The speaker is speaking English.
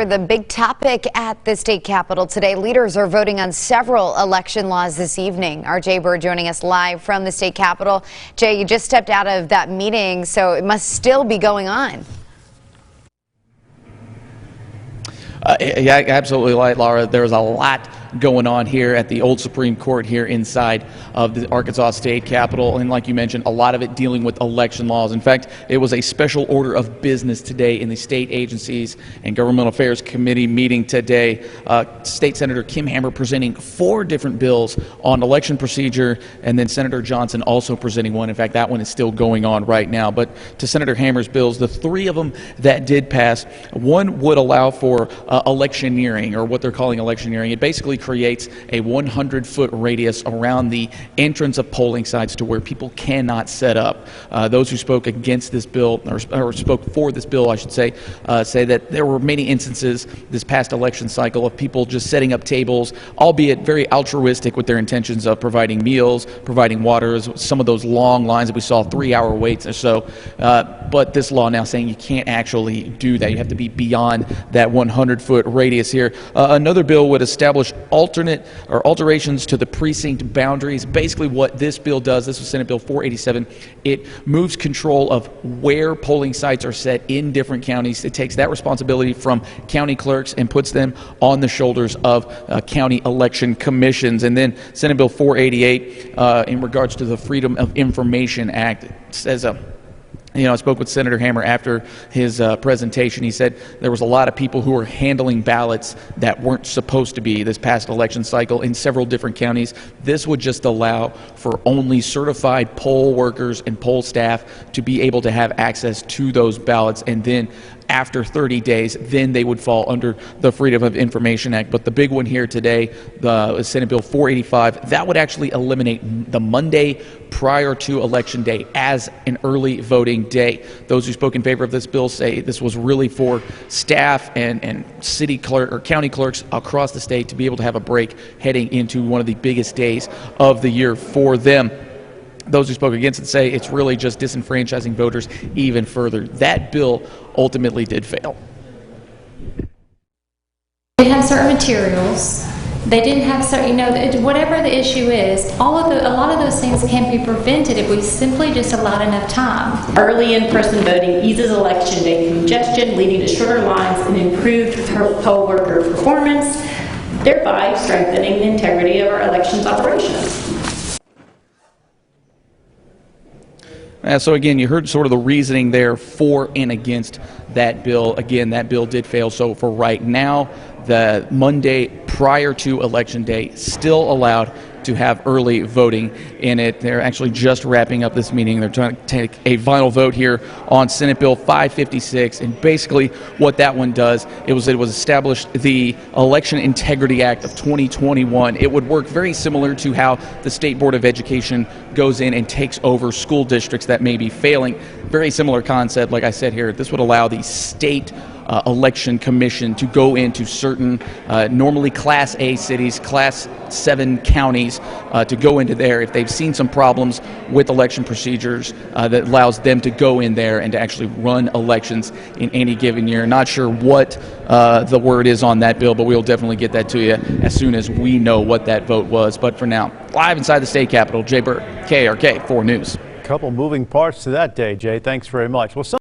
Senator, the big topic at the state capitol today. Leaders are voting on several election laws this evening. Our Jay Bird joining us live from the state capitol. Jay, you just stepped out of that meeting, so it must still be going on. Yeah, absolutely right, Laura. There's a lot going on here at the old Supreme Court here inside of the Arkansas State Capitol, and like you mentioned, a lot of it dealing with election laws. In fact, it was a special order of business today in the State Agencies and Governmental Affairs Committee meeting today. State Senator Kim Hammer presenting 4 different bills on election procedure, and then Senator Johnson also presenting one. In fact, that one is still going on right now. But to Senator Hammer's bills, the 3 of them that did pass, one would allow for electioneering, or what they're calling electioneering. It basically creates a 100-foot radius around the entrance of polling sites to where people cannot set up. Those who spoke against this bill, or spoke for this bill, I should say that there were many instances this past election cycle of people just setting up tables, albeit very altruistic with their intentions of providing meals, providing waters, some of those long lines that we saw, 3-hour waits or so. But this law now saying you can't actually do that. You have to be beyond that 100-foot radius here. Another bill would establish alterations to the precinct boundaries. Basically what this bill does, this was Senate Bill 487, it moves control of where polling sites are set in different counties. It takes that responsibility from county clerks and puts them on the shoulders of county election commissions. And then Senate Bill 488, in regards to the Freedom of Information Act, says I spoke with Senator Hammer after his presentation. He said there was a lot of people who were handling ballots that weren't supposed to be this past election cycle in several different counties. This would just allow for only certified poll workers and poll staff to be able to have access to those ballots, and then after 30 days, then they would fall under the Freedom of Information Act. But the big one here today, the Senate Bill 485, that would actually eliminate the Monday prior to Election Day as an early voting day. Those who spoke in favor of this bill say this was really for staff and city clerk or county clerks across the state to be able to have a break heading into one of the biggest days of the year for them. Those who spoke against it say it's really just disenfranchising voters even further. That bill ultimately did fail. They have certain materials. They didn't have certain, whatever the issue is, a lot of those things can be prevented if we simply just allowed enough time. Early in-person voting eases election day congestion, leading to shorter lines and improved poll worker performance, thereby strengthening the integrity of our elections operations. So again, you heard sort of the reasoning there for and against that bill. Again, that bill did fail. So for right now, the Monday prior to Election Day still allowed to have early voting in it. They're actually just wrapping up this meeting. They're trying to take a final vote here on Senate Bill 556, and basically what that one does, it was established the Election Integrity Act of 2021. It would work very similar to how the State Board of Education goes in and takes over school districts that may be failing. Very similar concept. Like I said here, this would allow the state election commission to go into certain normally Class A cities, Class 7 counties, to go into there if they've seen some problems with election procedures, that allows them to go in there and to actually run elections in any given year. Not sure what the word is on that bill, but we'll definitely get that to you as soon as we know what that vote was. But for now, live inside the state capitol, Jay Bird, KARK 4 News. A couple moving parts to that day, Jay. Thanks very much. Well,